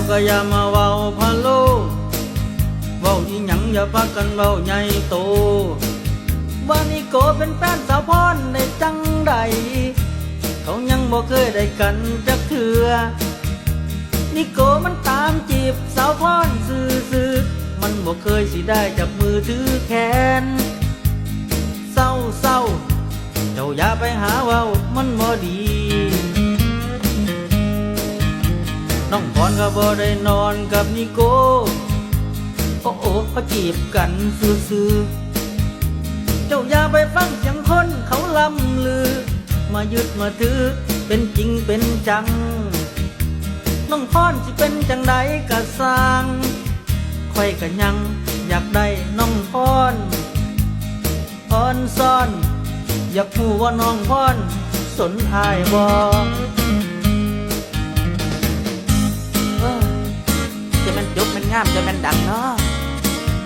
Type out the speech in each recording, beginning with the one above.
ก็อย่ามาเว้าพะโลเว้าอีหยังอย่าพากันเว้าใหญ่โตว่านิโกเป็นแฟนสาวพรได้จังใดเขายังบ่เคยได้กันจักเทื่อนิโกมันตามจีบสาวพรซื่อๆมันบ่เคยสิได้จับมือถือแขนเศร้าเจ้าอย่าไปหาเว้ามันบ่ดีน้องพรก็บ่ได้นอนกับนิโกโอ้เขาจีบกันซื่อๆเจ้าอย่าไปฟังเสียงคนเขาล่ำลือมายึดมาถือเป็นจริงเป็นจังน้องพรสิเป็นจังใดก็สร้างค่อยก็ยังอยากได้น้องพรอ่อนซ่อนอยากรู้ว่าน้องพรสนอายบ่จะมันจบมันงามจะมันดังเนาะ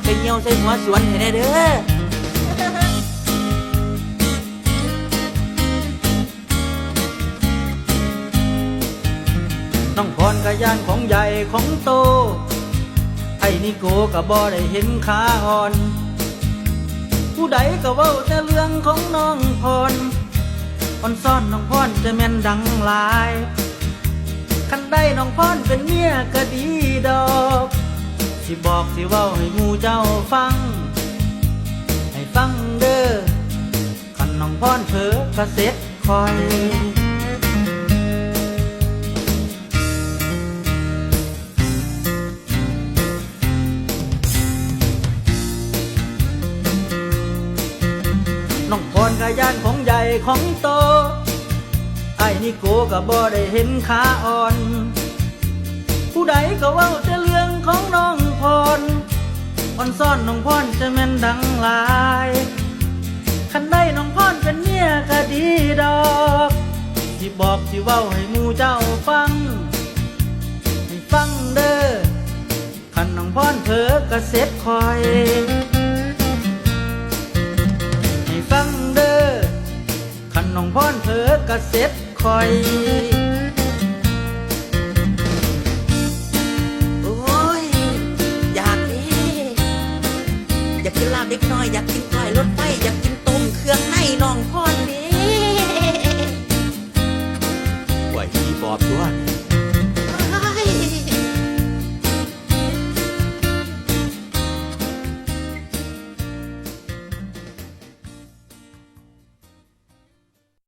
ไปเหี่ยวใส่หัวสวนให้ได้เด้อน้องพรก็ย่านของใหญ่ของโตไอ้นิโกก็บ่ได้เห็นขาอ่อนผู้ใดก็เว้าแต่เรื่องของน้องพรอ่อนซ่อนน้องพรจะแม่นดังหลายคันได้น้องพรเป็นเมียก็ดีดอกสิบอกสิเว้าให้หมู่เจ้าฟังให้ฟังเด้อคันน้องพรเผลอก็เสร็จคอยน้องพรก็ย่านของใหญ่ของโตไอ้นิโกก็บ่ได้เห็นขาอ่อนผู้ใดก็เว้าแต่เรื่องของน้องพรอ่อนซ่อนน้องพรจะแม่นดังหลายคันได้น้องพรเป็นเมียก็ดีดอกสิบอกสิเว้าให้หมู่เจ้าฟังให้ฟังเด้อคันน้องพรเผลอก็เสร็จคอยให้ฟังเด้อคันน้องพรเผลอก็เสร็จคอย